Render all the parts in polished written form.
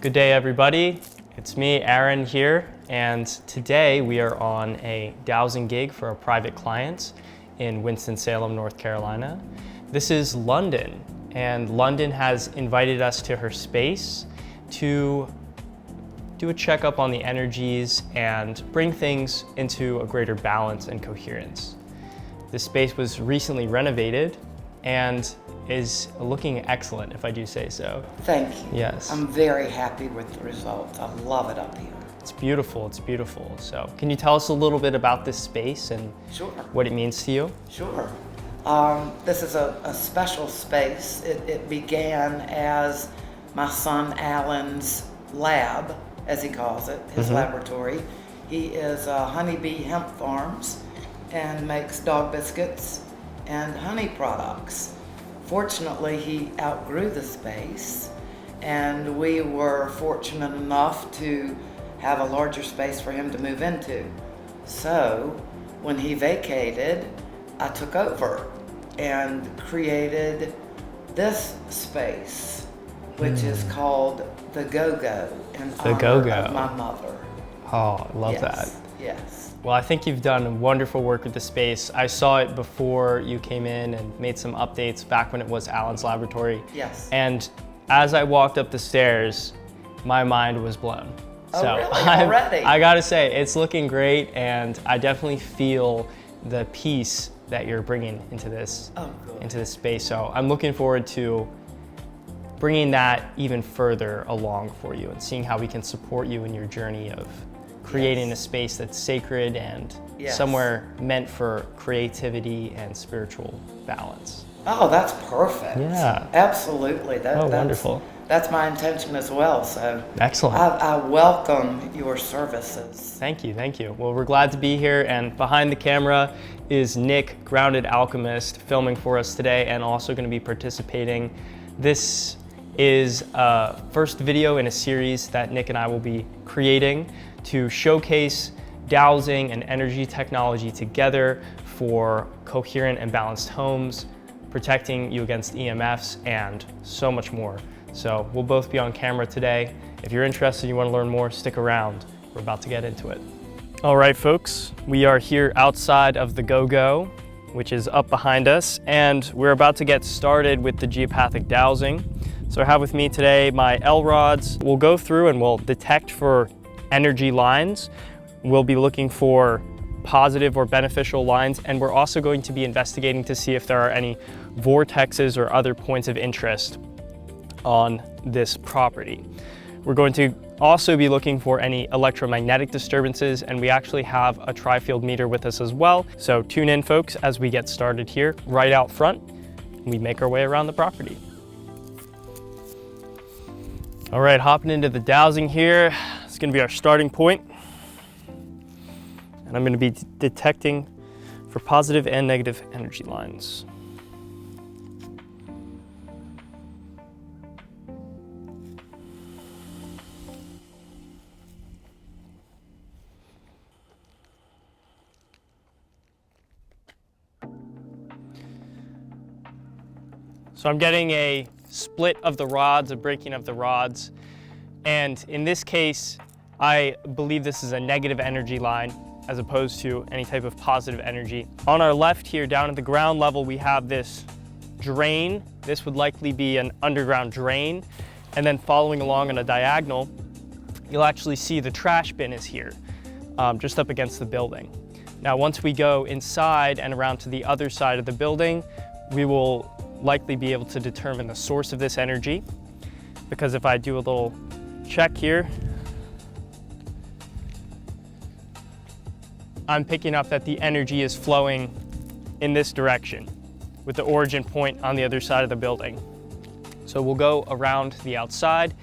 Good day, everybody. It's me, Aran, here, and today we are on a dowsing gig for a private client in Winston-Salem, North Carolina. This is London, and London has invited us to her space to do a checkup on the energies and bring things into a greater balance and coherence. This space was recently renovated and is looking excellent, if I do say so. Thank you. Yes. I'm very happy with the results. I love it up here. It's beautiful, it's beautiful. So can you tell us a little bit about this space and Sure. what it means to you? Sure. This is a special space. It began as my son Alan's lab, as he calls it, his laboratory. He is Honeybee Hemp Farms and makes dog biscuits and honey products. Fortunately, he outgrew the space, and we were fortunate enough to have a larger space for him to move into. So when he vacated, I took over and created this space, which is called the Go-Go in honor of my mother. Oh, I love that. Yes. Well, I think you've done wonderful work with the space. I saw it before you came in and made some updates back when it was Alan's laboratory. Yes. And as I walked up the stairs, my mind was blown. Oh, so really? Already? I gotta say, it's looking great, and I definitely feel the peace that you're bringing into this, into this space. So I'm looking forward to bringing that even further along for you and seeing how we can support you in your journey of creating a space that's sacred and somewhere meant for creativity and spiritual balance. Oh, that's perfect. Yeah. Absolutely. That's wonderful. That's my intention as well. So excellent. I welcome your services. Thank you, thank you. Well, we're glad to be here, and behind the camera is Nick, Grounded Alchemist, filming for us today and also going to be participating. This is a first video in a series that Nick and I will be creating to showcase dowsing and energy technology together for coherent and balanced homes, protecting you against EMFs, and so much more. So we'll both be on camera today. If you're interested and you want to learn more, stick around. We're about to get into it. All right, folks, we are here outside of the Go-Go, which is up behind us, and we're about to get started with the GeoPathic Dowsing. So I have with me today my L-rods. We'll go through and we'll detect for energy lines. We'll be looking for positive or beneficial lines, and we're also going to be investigating to see if there are any vortexes or other points of interest on this property. We're going to also be looking for any electromagnetic disturbances, and we actually have a tri-field meter with us as well. So tune in, folks, as we get started here right out front and we make our way around the property. All right, hopping into the dowsing here. It's gonna be our starting point. And I'm gonna be detecting for positive and negative energy lines. So I'm getting a split of the rods, a breaking of the rods. And in this case, I believe this is a negative energy line as opposed to any type of positive energy. On our left here, down at the ground level, we have this drain. This would likely be an underground drain. And then following along on a diagonal, you'll actually see the trash bin is here, just up against the building. Now, once we go inside and around to the other side of the building, we will likely be able to determine the source of this energy, because if I do a little check here, I'm picking up that the energy is flowing in this direction with the origin point on the other side of the building. So we'll go around the outside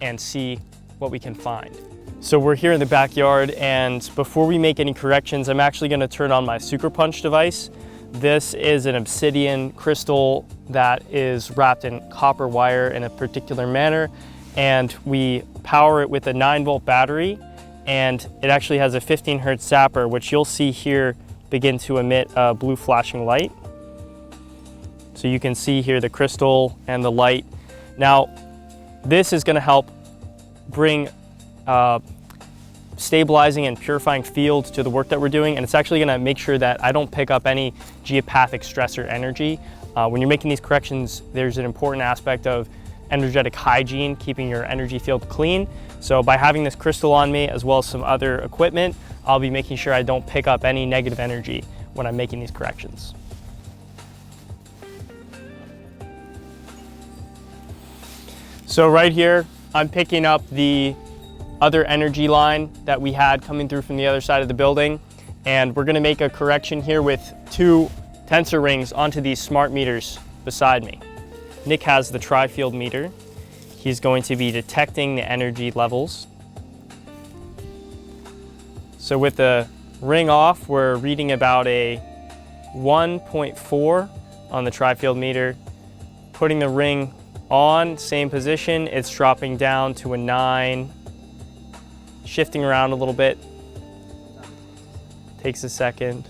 and see what we can find. So we're here in the backyard, and before we make any corrections, I'm actually going to turn on my Succor Punch device. This is an obsidian crystal that is wrapped in copper wire in a particular manner, and we power it with a 9-volt battery, and it actually has a 15 hertz zapper, which you'll see here begin to emit a blue flashing light. So you can see here the crystal and the light. Now, this is going to help bring stabilizing and purifying fields to the work that we're doing, and it's actually gonna make sure that I don't pick up any geopathic stress or energy. When you're making these corrections, there's an important aspect of energetic hygiene, keeping your energy field clean. So by having this crystal on me, as well as some other equipment, I'll be making sure I don't pick up any negative energy when I'm making these corrections. So right here, I'm picking up the other energy line that we had coming through from the other side of the building. And we're gonna make a correction here with 2 tensor rings onto these smart meters beside me. Nick has the tri-field meter. He's going to be detecting the energy levels. So with the ring off, we're reading about a 1.4 on the tri-field meter. Putting the ring on, same position, it's dropping down to a 9, shifting around a little bit. Takes a second.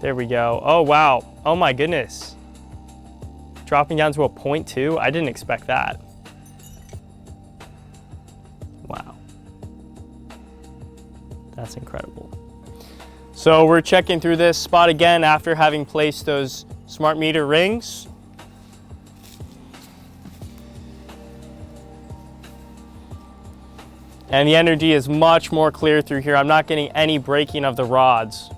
There we go. Oh, wow. Oh my goodness. Dropping down to a 0.2. I didn't expect that. Wow. That's incredible. So we're checking through this spot again after having placed those smart meter rings. And the energy is much more clear through here. I'm not getting any breaking of the rods.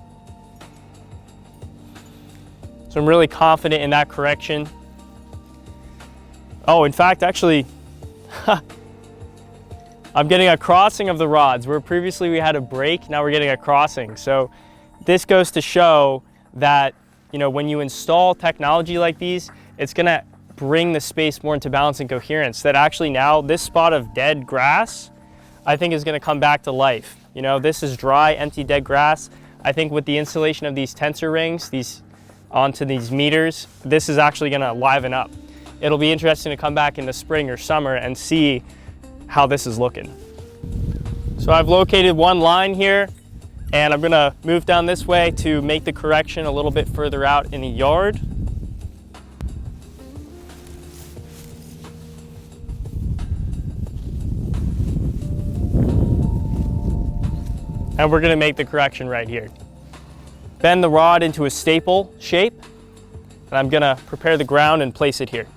So I'm really confident in that correction. Oh, in fact, actually, I'm getting a crossing of the rods. Where previously we had a break, now we're getting a crossing. So this goes to show that, you know, when you install technology like these, it's gonna bring the space more into balance and coherence. That actually now this spot of dead grass, I think is gonna come back to life. You know, this is dry, empty, dead grass. I think with the installation of these tensor rings, onto these meters, this is actually gonna liven up. It'll be interesting to come back in the spring or summer and see how this is looking. So I've located one line here, and I'm gonna move down this way to make the correction a little bit further out in the yard. And we're gonna make the correction right here. Bend the rod into a staple shape, and I'm gonna prepare the ground and place it here.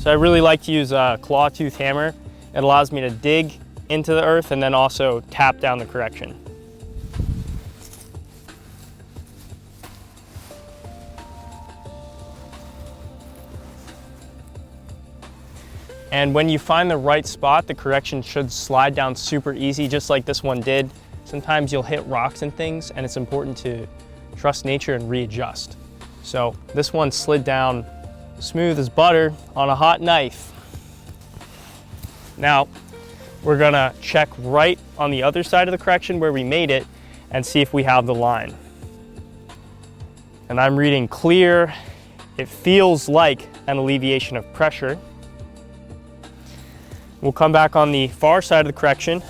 So I really like to use a claw tooth hammer. It allows me to dig into the earth and then also tap down the correction. And when you find the right spot, the correction should slide down super easy, just like this one did. Sometimes you'll hit rocks and things, and it's important to trust nature and readjust. So this one slid down smooth as butter on a hot knife. Now we're gonna check right on the other side of the correction where we made it and see if we have the line. And I'm reading clear. It feels like an alleviation of pressure. We'll come back on the far side of the correction,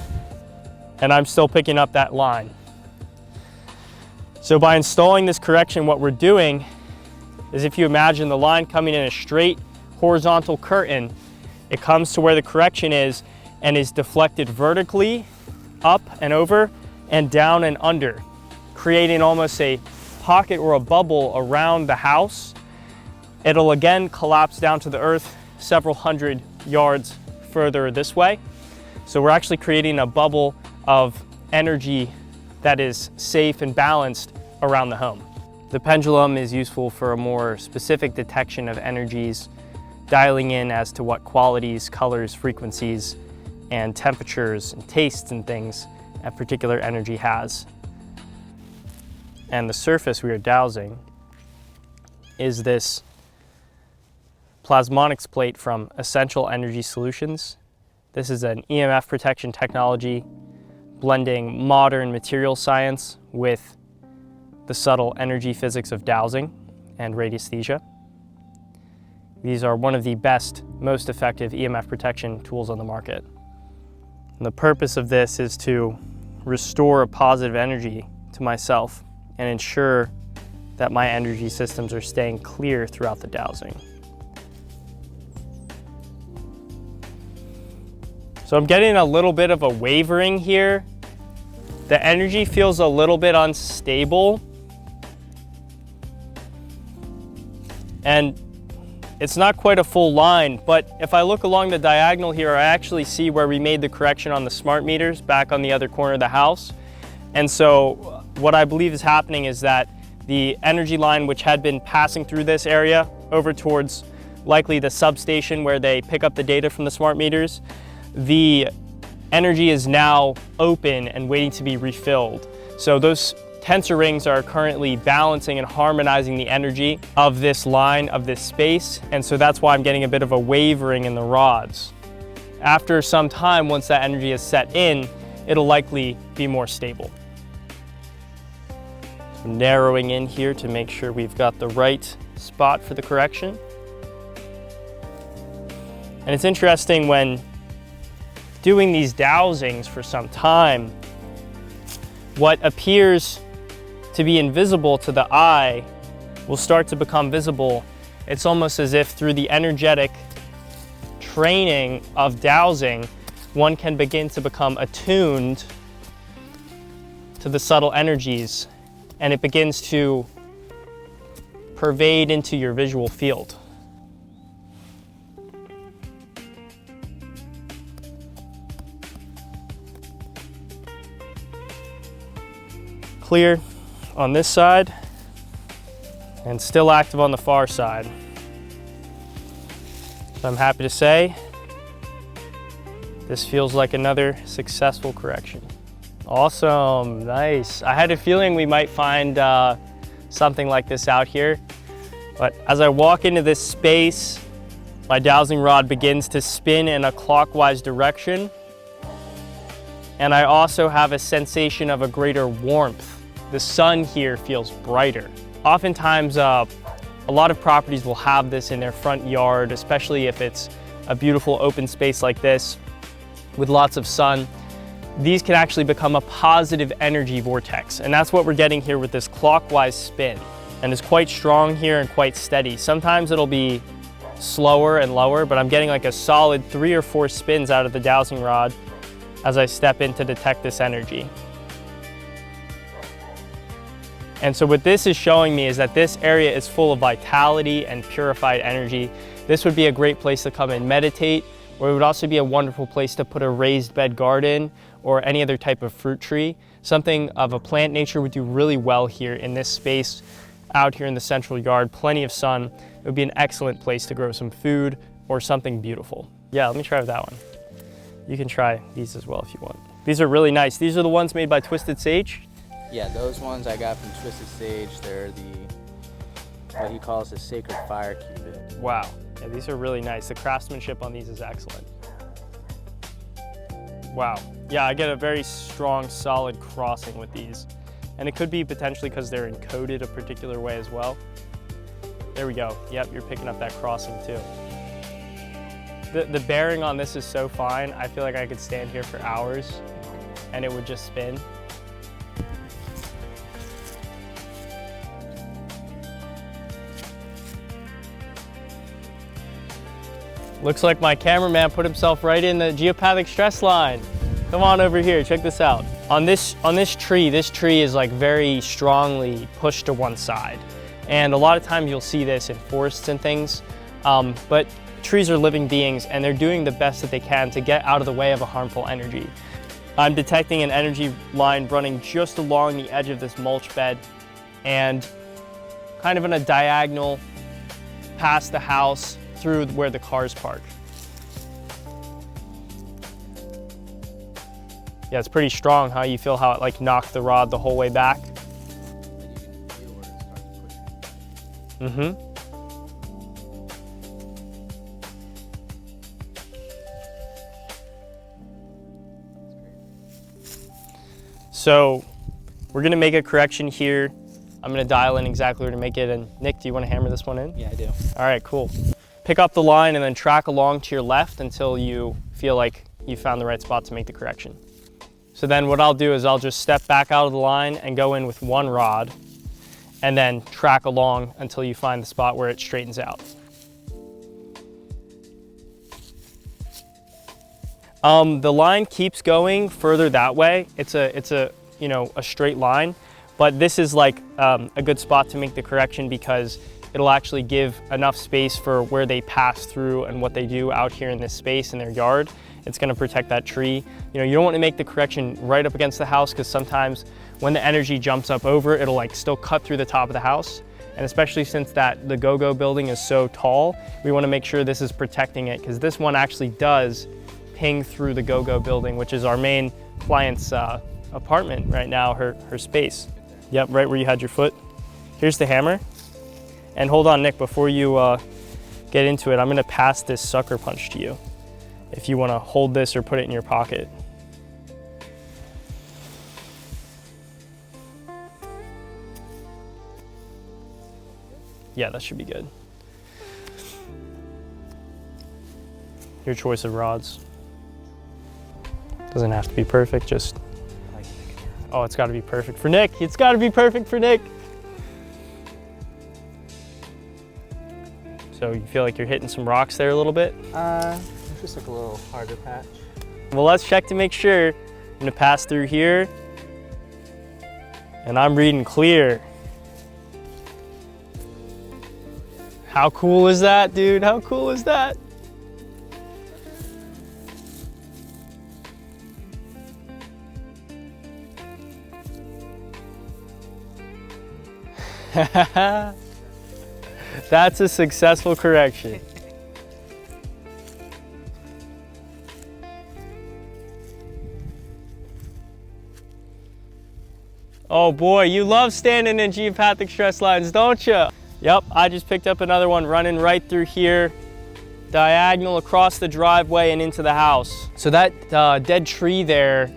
and I'm still picking up that line. So by installing this correction, what we're doing is, if you imagine the line coming in a straight horizontal curtain, it comes to where the correction is and is deflected vertically up and over and down and under, creating almost a pocket or a bubble around the house. It'll again collapse down to the earth several hundred yards further this way. So we're actually creating a bubble of energy that is safe and balanced around the home. The pendulum is useful for a more specific detection of energies, dialing in as to what qualities, colors, frequencies, and temperatures and tastes and things a particular energy has. And the surface we are dowsing is this Plasmonics plate from Essential Energy Solutions. This is an EMF protection technology blending modern material science with the subtle energy physics of dowsing and radiesthesia. These are one of the best, most effective EMF protection tools on the market. And the purpose of this is to restore a positive energy to myself and ensure that my energy systems are staying clear throughout the dowsing. So I'm getting a little bit of a wavering here. The energy feels a little bit unstable. And it's not quite a full line, but if I look along the diagonal here, I actually see where we made the correction on the smart meters back on the other corner of the house. And so what I believe is happening is that the energy line, which had been passing through this area over towards likely the substation where they pick up the data from the smart meters, the energy is now open and waiting to be refilled. So those tensor rings are currently balancing and harmonizing the energy of this line, of this space, and so that's why I'm getting a bit of a wavering in the rods. After some time, once that energy is set in, it'll likely be more stable. So narrowing in here to make sure we've got the right spot for the correction. And it's interesting when doing these dowsings for some time, what appears to be invisible to the eye will start to become visible. It's almost as if through the energetic training of dowsing, one can begin to become attuned to the subtle energies, and it begins to pervade into your visual field. Clear on this side and still active on the far side. So I'm happy to say this feels like another successful correction. Awesome, nice. I had a feeling we might find something like this out here, but as I walk into this space, my dowsing rod begins to spin in a clockwise direction, and I also have a sensation of a greater warmth. The sun here feels brighter. Oftentimes, a lot of properties will have this in their front yard, especially if it's a beautiful open space like this with lots of sun. These can actually become a positive energy vortex, and that's what we're getting here with this clockwise spin. And it's quite strong here and quite steady. Sometimes it'll be slower and lower, but I'm getting like a solid 3 or 4 spins out of the dowsing rod as I step in to detect this energy. And so what this is showing me is that this area is full of vitality and purified energy. This would be a great place to come and meditate, or it would also be a wonderful place to put a raised bed garden or any other type of fruit tree. Something of a plant nature would do really well here in this space out here in the central yard, plenty of sun. It would be an excellent place to grow some food or something beautiful. Yeah, let me try with that one. You can try these as well if you want. These are really nice. These are the ones made by Twisted Sage. Yeah, those ones I got from Twisted Sage. They're what he calls the sacred fire cubit. Wow, yeah, these are really nice. The craftsmanship on these is excellent. Wow, yeah, I get a very strong, solid crossing with these. And it could be potentially because they're encoded a particular way as well. There we go. Yep, you're picking up that crossing too. The bearing on this is so fine. I feel like I could stand here for hours and it would just spin. Looks like my cameraman put himself right in the GeoPathic stress line. Come on over here, check this out. On this tree is like very strongly pushed to one side. And a lot of times you'll see this in forests and things, but trees are living beings and they're doing the best that they can to get out of the way of a harmful energy. I'm detecting an energy line running just along the edge of this mulch bed and kind of in a diagonal past the house through where the cars park. Yeah, it's pretty strong, huh? You feel how it like knocked the rod the whole way back? And you can feel where it starts pushing. Mm-hmm. So we're gonna make a correction here. I'm gonna dial in exactly where to make it. And Nick, do you wanna hammer this one in? Yeah, I do. All right, cool. Pick up the line and then track along to your left until you feel like you found the right spot to make the correction. So then what I'll do is I'll just step back out of the line and go in with one rod and then track along until you find the spot where it straightens out. The line keeps going further that way. It's a you know, a straight line, but this is like a good spot to make the correction because it'll actually give enough space for where they pass through and what they do out here in this space in their yard. It's gonna protect that tree. You know, you don't wanna make the correction right up against the house because sometimes when the energy jumps up over, it'll like still cut through the top of the house. And especially since the go-go building is so tall, we wanna make sure this is protecting it because this one actually does ping through the go-go building, which is our main client's apartment right now, her space. Yep, right where you had your foot. Here's the hammer. And hold on, Nick, before you get into it, I'm gonna pass this sucker punch to you if you wanna hold this or put it in your pocket. Yeah, that should be good. Your choice of rods. Doesn't have to be perfect, just, oh, it's gotta be perfect for Nick. It's gotta be perfect for Nick. So you feel like you're hitting some rocks there a little bit? It's just like a little harder patch. Well, let's check to make sure. I'm gonna pass through here, and I'm reading clear. How cool is that, dude? How cool is that? That's a successful correction. Oh boy, you love standing in geopathic stress lines, don't you? Yep, I just picked up another one running right through here, diagonal across the driveway and into the house. So that dead tree there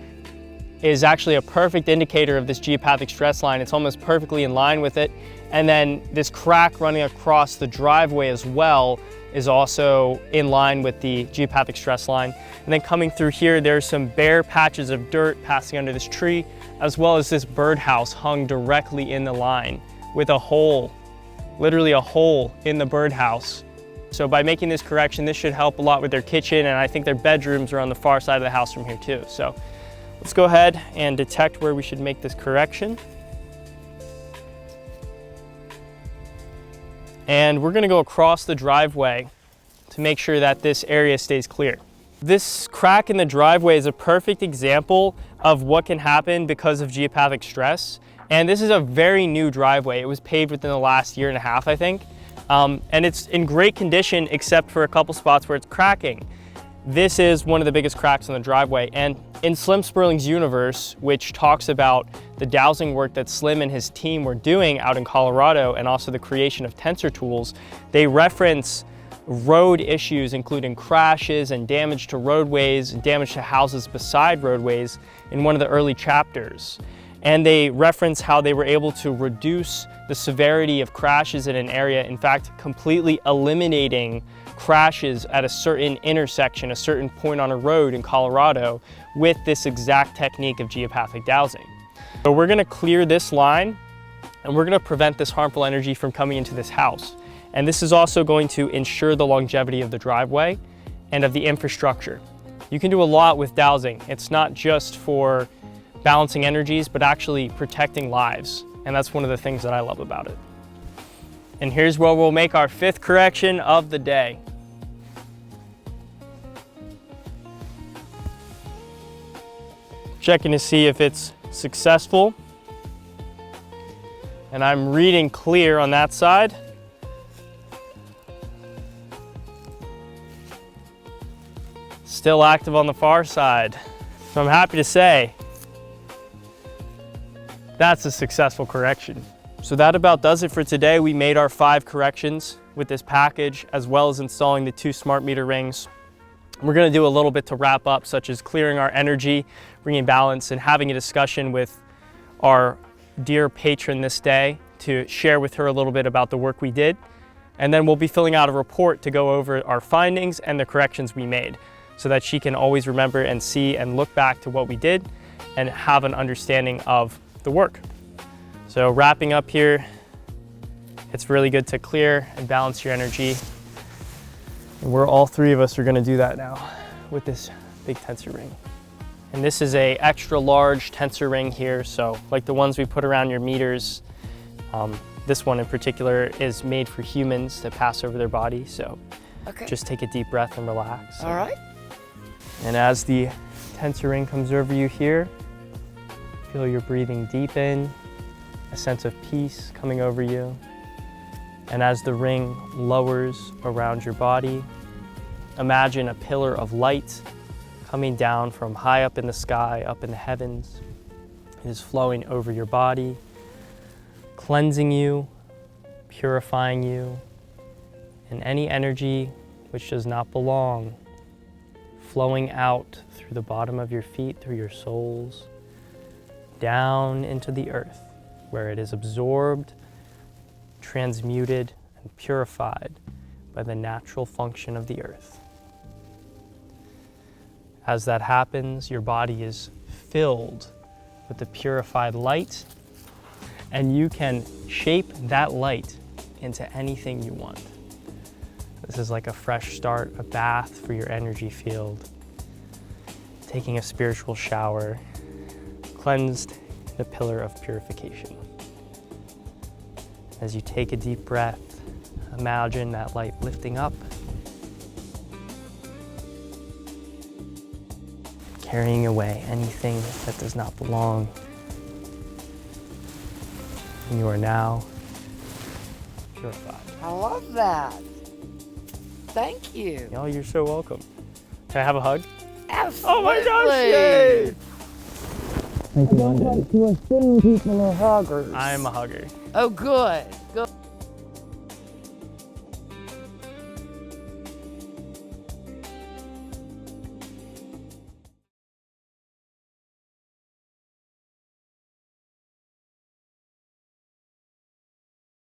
is actually a perfect indicator of this geopathic stress line. It's almost perfectly in line with it. And then this crack running across the driveway as well is also in line with the geopathic stress line. And then coming through here, there's some bare patches of dirt passing under this tree, as well as this birdhouse hung directly in the line with a hole, literally a hole in the birdhouse. So by making this correction, this should help a lot with their kitchen, and I think their bedrooms are on the far side of the house from here too. So let's go ahead and detect where we should make this correction. And we're gonna go across the driveway to make sure that this area stays clear. This crack in the driveway is a perfect example of what can happen because of geopathic stress. And this is a very new driveway. It was paved within the last 1.5 years, I think. And it's in great condition except for a couple spots where it's cracking. This is one of the biggest cracks in the driveway. And in Slim Spurling's universe, which talks about the dowsing work that Slim and his team were doing out in Colorado and also the creation of tensor tools, they reference road issues, including crashes and damage to roadways, damage to houses beside roadways in one of the early chapters. And they reference how they were able to reduce the severity of crashes in an area, in fact, completely eliminating crashes at a certain intersection, a certain point on a road in Colorado with this exact technique of geopathic dowsing. So we're gonna clear this line and we're gonna prevent this harmful energy from coming into this house. And this is also going to ensure the longevity of the driveway and of the infrastructure. You can do a lot with dowsing. It's not just for balancing energies, but actually protecting lives. And that's one of the things that I love about it. And here's where we'll make our 5th correction of the day. Checking to see if it's successful. And I'm reading clear on that side. Still active on the far side. So I'm happy to say that's a successful correction. So that about does it for today. We made our 5 corrections with this package, as well as installing the 2 smart meter rings. We're gonna do a little bit to wrap up, such as clearing our energy, bringing balance, and having a discussion with our dear patron this day to share with her a little bit about the work we did. And then we'll be filling out a report to go over our findings and the corrections we made, so that she can always remember and see and look back to what we did and have an understanding of the work. So wrapping up here, it's really good to clear and balance your energy. And all 3 of us are gonna do that now with this big tensor ring. And this is a extra large tensor ring here, so like the ones we put around your meters, this one in particular is made for humans to pass over their body, so just take a deep breath and relax. All right. And as the tensor ring comes over you here, feel your breathing deepen, a sense of peace coming over you. And as the ring lowers around your body, imagine a pillar of light coming down from high up in the sky, up in the heavens. It is flowing over your body, cleansing you, purifying you, and any energy which does not belong, flowing out through the bottom of your feet, through your soles, down into the earth, where it is absorbed, transmuted, and purified by the natural function of the earth. As that happens, your body is filled with the purified light, and you can shape that light into anything you want. This is like a fresh start, a bath for your energy field, taking a spiritual shower, cleansed in a pillar of purification. As you take a deep breath, imagine that light lifting up, carrying away anything that does not belong. And you are now purified. I love that. Thank you. Oh, you're so welcome. Can I have a hug? Absolutely. Oh my gosh, yay! Thank you, London. You are sending people a hugger. I'm a hugger. Oh, good. Good.